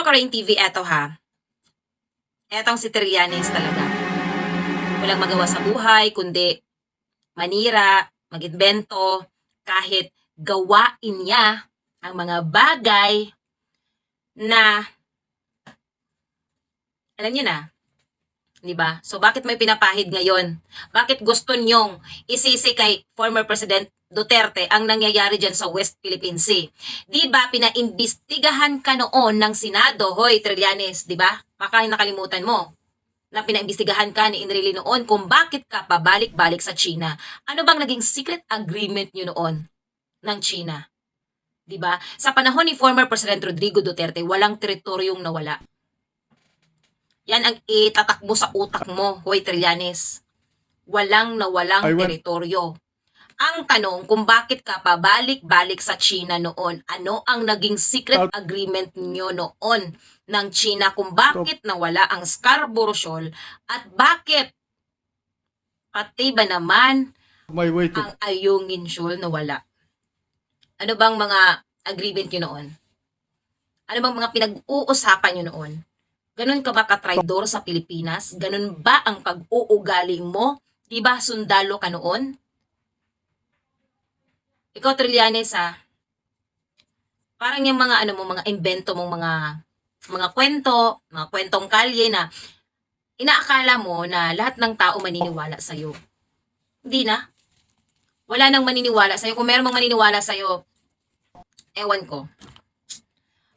Hello, Karain TV. Eto ha. Etong si Trillanes talaga. Walang magawa sa buhay, kundi manira, mag-invento, kahit gawain niya ang mga bagay na, alam niyo na, di ba? So, bakit may pinapahid ngayon? Bakit gusto nyong isisi kay former President Duterte ang nangyayari dyan sa West Philippine Sea? Di ba pinaimbestigahan ka noon ng Senado, hoy Trillanes, di ba? Baka nakalimutan mo na pinaimbestigahan ka ni Enrile noon kung bakit ka pabalik-balik sa China. Ano bang naging secret agreement nyo noon ng China? Di ba? Sa panahon ni former President Rodrigo Duterte, walang teritoryong nawala. Yan ang itatakbo sa utak mo, hoy Trillanes. Walang nawalang teritoryo. Ang tanong kung bakit ka pabalik-balik sa China noon, ano ang naging secret agreement nyo noon ng China kung bakit nawala ang Scarborough Shoal at bakit pati ba naman ang Ayungin Shoal nawala? Ano bang mga agreement nyo noon? Ano bang mga pinag-uusapan nyo noon? Ganun ka ba ka-traidor sa Pilipinas? Ganun ba ang pag-uugali mo? Diba sundalo ka noon? Ikaw, Trillanes, parang yung mga ano mo, mga invento mong mga kwento, mga kwentong kalye na inaakala mo na lahat ng tao maniniwala sa'yo. Hindi na. Wala nang maniniwala sa'yo. Kung meron mang maniniwala sa'yo, ewan ko.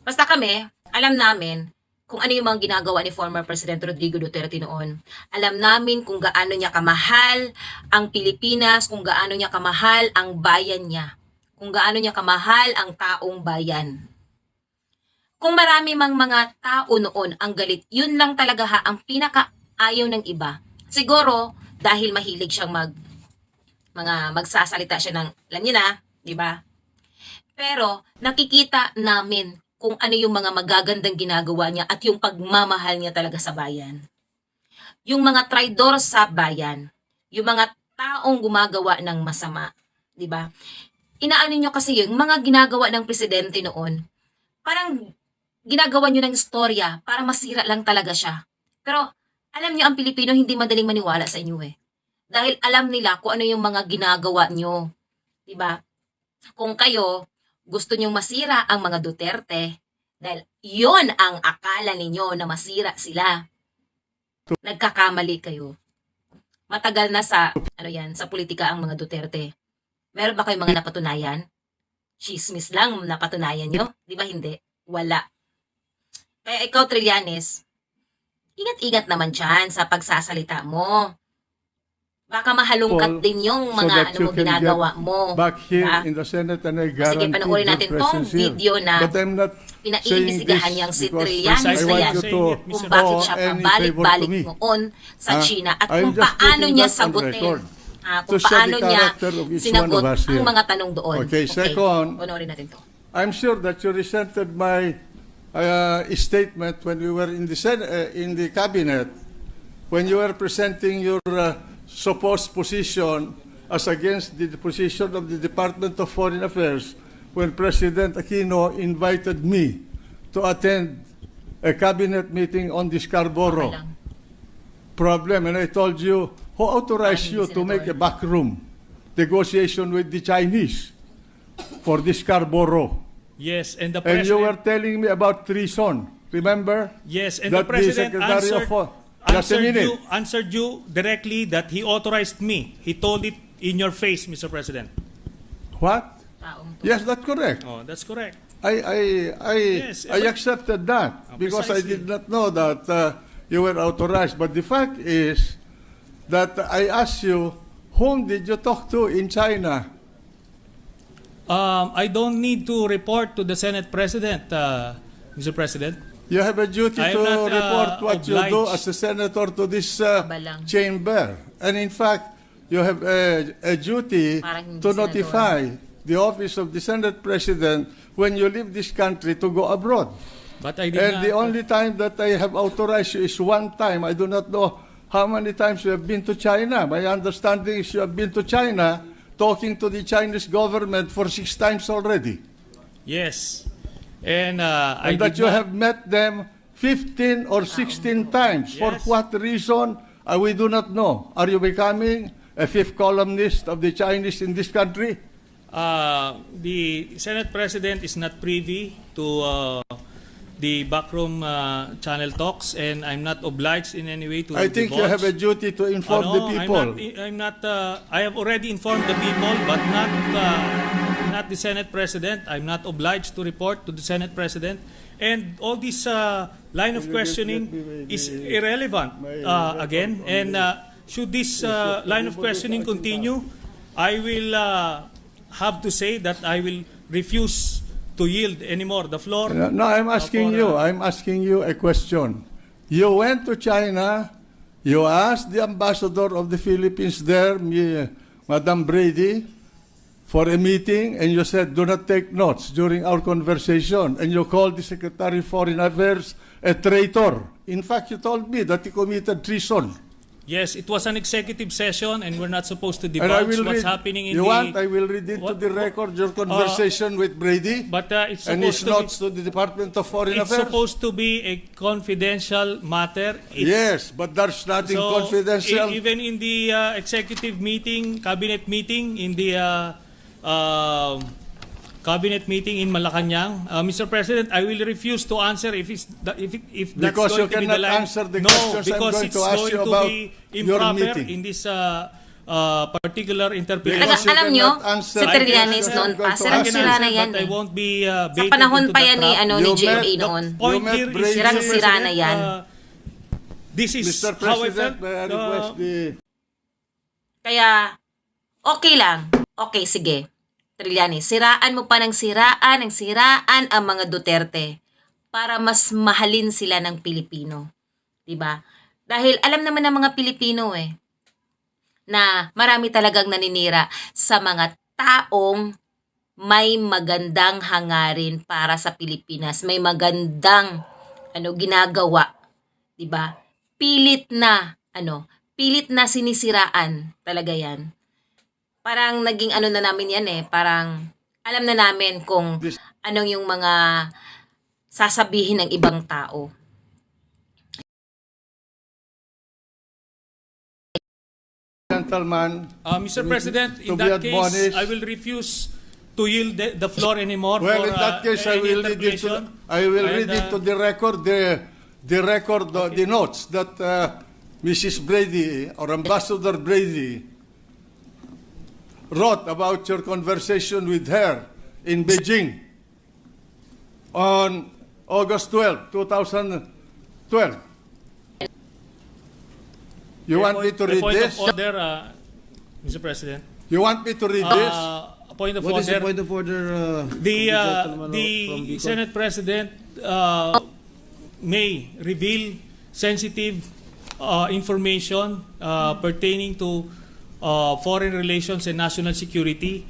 Basta kami, alam namin kung ano yung mga ginagawa ni former President Rodrigo Duterte noon. Alam namin kung gaano niya kamahal ang Pilipinas, kung gaano niya kamahal ang bayan niya, kung gaano niya kamahal ang taong bayan. Kung marami mang mga tao noon ang galit, yun lang talaga ang pinakaayaw ng iba. Siguro, dahil mahilig siyang magsasalita siya ng, alam niyo na, di ba? Pero, nakikita namin kung ano yung mga magagandang ginagawa niya at yung pagmamahal niya talaga sa bayan. Yung mga traidor sa bayan, yung mga taong gumagawa ng masama, di ba? Inaano niyo kasi yung mga ginagawa ng presidente noon, parang ginagawa niyo ng istorya para masira lang talaga siya. Pero alam niyo ang Pilipino hindi madaling maniwala sa inyo eh. Dahil alam nila kung ano yung mga ginagawa niyo, di ba? Kung kayo gusto niyong masira ang mga Duterte, dahil yon ang akala ninyo na masira sila. Nagkakamali kayo. Matagal na sa politika ang mga Duterte. Meron ba kayong mga napatunayan? Chismis lang napatunayan nyo? Di ba hindi? Wala. Kaya ikaw, Trillanes, ingat-ingat naman dyan sa pagsasalita mo. Baka mahalungkat din yung mga ginagawa mo. Back here in the Senate and I guarantee sige, panoorin natin tong video na pinaimbestigahan niyang si Trillanes na yan kung bakit siya pabalik-balik noon sa China at kung paano niya sagutin kung paano niya sinagot ang mga tanong doon. Okay, second, panoorin natin to. I'm sure that you resented my statement when we were in the cabinet, when you were presenting your supposed position as against the position of the Department of Foreign Affairs when President Aquino invited me to attend a cabinet meeting on the Scarborough problem. And I told you, who authorized you to make a backroom negotiation with the Chinese for the Scarborough? Yes, and the And President... you were telling me about treason. Remember? Yes, and that the President answered you directly that he authorized me. He told it in your face, Mr. President. What? Yes, that's correct. Oh, that's correct. I accepted that because I did not know that you were authorized. But the fact is that I asked you, whom did you talk to in China? I don't need to report to the Senate President, Mr. President. You have a duty to report what you do as a senator to this chamber. And in fact, you have a duty to notify the office of the Senate President when you leave this country to go abroad. But I did And the only time that I have authorized you is one time. I do not know how many times you have been to China. My understanding is you have been to China talking to the Chinese government for 6 times already. Yes. And I And that did you not- have met them 15 or 16 times. For Yes. what reason, we do not know. Are you becoming a fifth columnist of the Chinese in this country? The Senate President is not privy to the backroom channel talks, and I'm not obliged in any way to I think you divulge. have a duty to inform the people. I'm not. I have already informed the people, but not the Senate President. I'm not obliged to report to the Senate President, and all this line of questioning is irrelevant again. And should this line of questioning continue, I will have to say that I will refuse to yield anymore the floor. No, I'm asking for, you. I'm asking you a question. You went to China. You asked the ambassador of the Philippines there, Madam Brady, for a meeting, and you said, do not take notes during our conversation. And you called the Secretary of Foreign Affairs a traitor. In fact, you told me that he committed treason. Yes, it was an executive session, and we're not supposed to And I divulge will what's read. happening in You the. want? I will read into What- the record your conversation with Brady But it's and his supposed to notes be. to the Department of Foreign It's Affairs. supposed to be a confidential matter. Yes, but there's nothing So, confidential. even in the executive meeting, cabinet meeting, in the cabinet meeting in Malacanang, Mr. President, I will refuse to answer if that's Because you going to be the cannot line. answer the no, questions I'm because going it's to ask going you to about be your improper meeting. in this particular interpretation. Because you Alam nyo, cannot answer si the Trillanes questions noon I'm pa, going to I sirang ask can you. sira na answer, yan but I eh. won't be Sa baited panahon into pa the yan ni, trap. ano, ni You JA met- noon. Point You met here is, Brady. Sirang Mr. sira na President, yan. This is Mr. how I President, felt. may I request the... Kaya, okay lang. Okay, sige. Trillanes, siraan mo pa ng siraan ang mga Duterte para mas mahalin sila ng Pilipino. 'Di ba? Dahil alam naman ng mga Pilipino na marami talagang naninira sa mga taong may magandang hangarin para sa Pilipinas, may magandang ginagawa, 'di ba? Pilit na sinisiraan talaga 'yan. Parang naging na namin yan parang alam na namin kung anong yung mga sasabihin ng ibang tao. Gentleman, Mr. President, to in be that case, admonished. I will refuse to yield the floor anymore well, for in that case, I any will read into interpretation. the record the notes that Mrs. Brady or Ambassador Brady wrote about your conversation with her in Beijing on August 12, 2012. You want me to The read point this? of order, Mr. President. You want me to read this? A point of What is the order. point of order? The from Bicol? Senate President may reveal sensitive information pertaining to foreign relations and national security,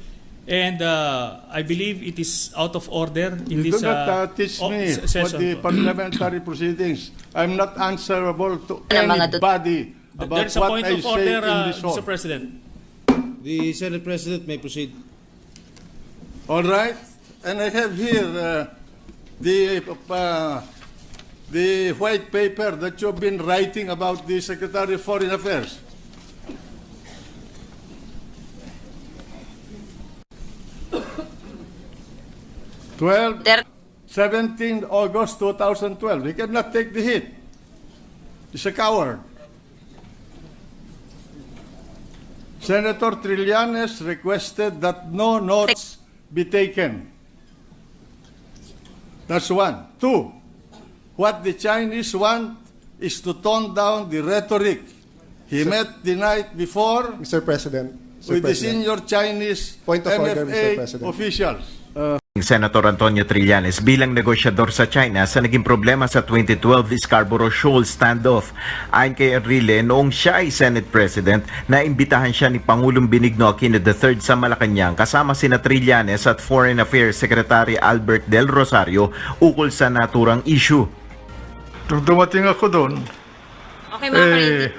and I believe it is out of order in You this do not teach me what session. the parliamentary proceedings. I'm not answerable to Ng mga anybody There about is a what point I of say order, in this hall. Mr. President. The Senate President may proceed. All right, and I have here the white paper that you've been writing about the Secretary of Foreign Affairs. Duterte 17 August 2012. He cannot take the hit. He's a coward. Senator Trillanes requested that no notes be taken. That's one. Two, what the Chinese want is to tone down the rhetoric. He met the night before Mr. President. with the senior Chinese Point of order, Mr. MFA President. officials. Senator Antonio Trillanes bilang negosyador sa China sa naging problema sa 2012 Scarborough Shoal standoff. Ayon kay Enrile, noong siya ay Senate President, naimbitahan siya ni Pangulong Benigno Aquino III sa Malacanang kasama sina Trillanes at Foreign Affairs Secretary Albert Del Rosario ukol sa naturang issue. Nung dumating ako doon, Okay, mga kapatid.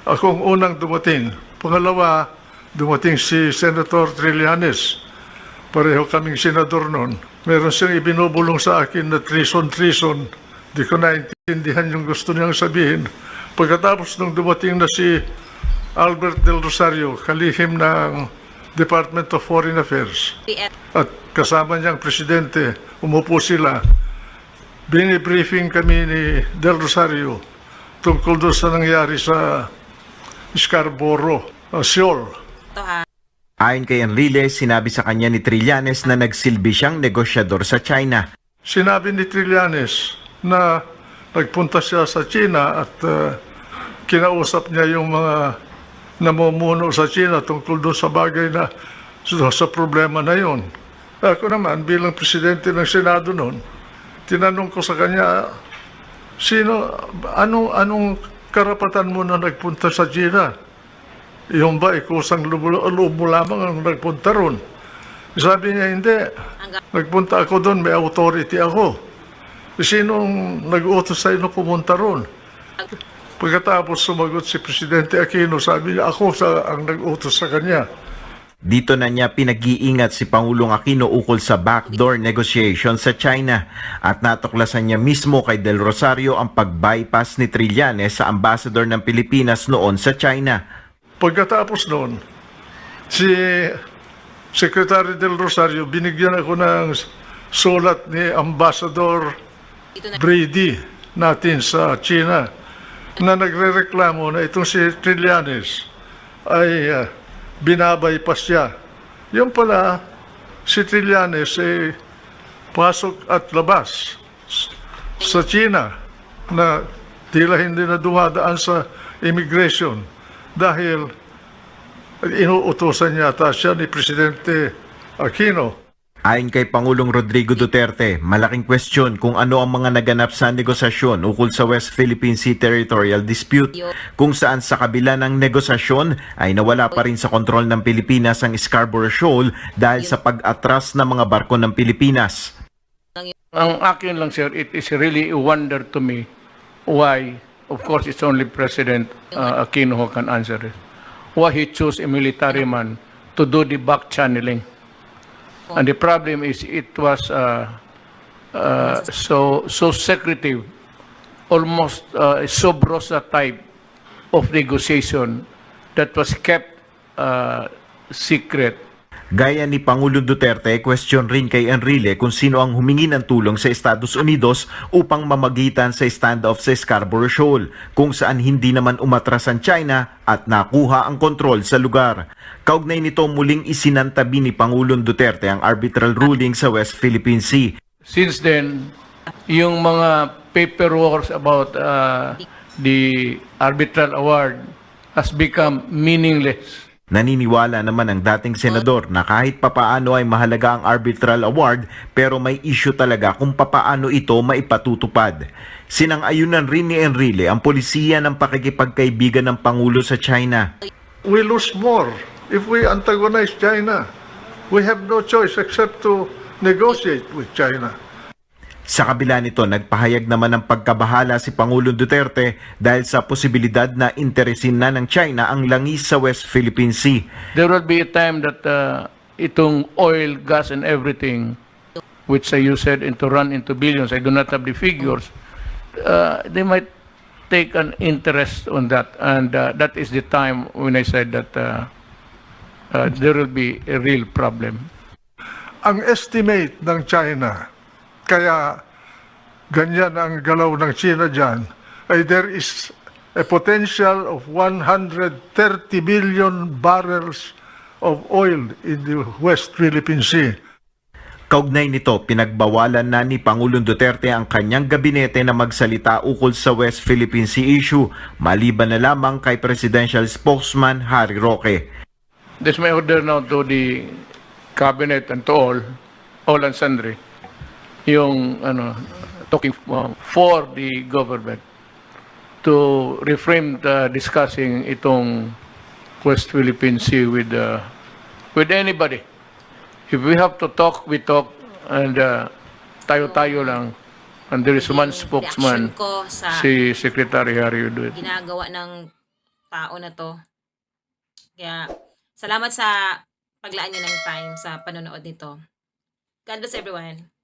akong unang dumating. Pangalawa, dumating si Senator Trillanes. pareho kaming senador noon. Meron siyang ibinubulong sa akin na treason. Di ko naintindihan yung gusto niyang sabihin. Pagkatapos nung dumating na si Albert Del Rosario, kalihim ng Department of Foreign Affairs, at kasama niyang presidente, umupo sila. Binibriefing kami ni Del Rosario tungkol doon sa nangyari sa Scarborough, Seoul. Ito ha. Ayon kay Enrile, sinabi sa kanya ni Trillanes na nagsilbi siyang negosyador sa China. Sinabi ni Trillanes na nagpunta siya sa China at kinausap niya yung mga namumuno sa China tungkol doon sa bagay na sa problema na yon. Ako naman, bilang presidente ng Senado noon, tinanong ko sa kanya, anong karapatan mo na nagpunta sa China? Yung ba, kusang loob mo lamang ang nagpunta ron? Sabi niya, hindi. Nagpunta ako doon, may authority ako. Sinong nag-utos sa inyo pumunta ron? Pagkatapos sumagot si Presidente Aquino, sabi niya, ako ang nag-utos sa kanya. Dito na niya pinag-iingat si Pangulong Aquino ukol sa backdoor negotiation sa China at natuklasan niya mismo kay Del Rosario ang pag-bypass ni Trillanes sa ambassador ng Pilipinas noon sa China. Pagkatapos noon, si Secretary Del Rosario, binigyan ako ng sulat ni Ambassador Brady natin sa China na nagrereklamo na itong si Trillanes ay binabypass siya. Yung pala, si Trillanes ay pasok at labas sa China na tila hindi na dumadaan sa immigration dahil inuutosan yata siya ni Presidente Aquino. Ayon kay Pangulong Rodrigo Duterte, malaking question kung ano ang mga naganap sa negosasyon ukol sa West Philippine Sea Territorial Dispute, kung saan sa kabila ng negosasyon ay nawala pa rin sa kontrol ng Pilipinas ang Scarborough Shoal dahil sa pag-atras ng mga barko ng Pilipinas. Ang akin lang, sir, it is really a wonder to me why, of course, it's only President Aquino who can answer it, why he chose a military man to do the back channeling. And the problem is it was so secretive, almost a sub rosa type of negotiation that was kept secret. Gaya ni Pangulong Duterte, question rin kay Enrile kung sino ang humingi ng tulong sa Estados Unidos upang mamagitan sa standoff sa Scarborough Shoal, kung saan hindi naman umatras ang China at nakuha ang kontrol sa lugar. Kaugnay nito, muling isinantabi ni Pangulong Duterte ang arbitral ruling sa West Philippine Sea. Since then, yung mga paperwork about the arbitral award has become meaningless. Naniniwala naman ang dating senador na kahit papaano ay mahalaga ang arbitral award, pero may issue talaga kung papaano ito maipatutupad. Sinang-ayunan rin ni Enrile ang polisiya ng pakikipagkaibigan ng Pangulo sa China. We lose more if we antagonize China. We have no choice except to negotiate with China. Sa kabila nito, nagpahayag naman ng pagkabahala si Pangulong Duterte dahil sa posibilidad na interesin na ng China ang langis sa West Philippine Sea. There will be a time that itong oil, gas, and everything, which you said to run into billions, I do not have the figures, they might take an interest on that. And that is the time when I said that there will be a real problem. Ang estimate ng China, kaya ganyan ang galaw ng China dyan, ay there is a potential of 130 billion barrels of oil in the West Philippine Sea. Kaugnay nito, pinagbawalan na ni Pangulong Duterte ang kanyang gabinete na magsalita ukol sa West Philippine Sea issue, maliban na lamang kay Presidential Spokesman Harry Roque. This may order now to the cabinet and to all and sundry, yung talking for the government to refrain discussing itong West Philippine Sea with anybody. If we have to talk, we talk, and tayo-tayo lang. And there is one spokesman, Reaction ko sa si Secretary Harry Uduit. ginagawa ng tao na to. Kaya, salamat sa paglaan nyo ng time sa panonood nito. God bless everyone.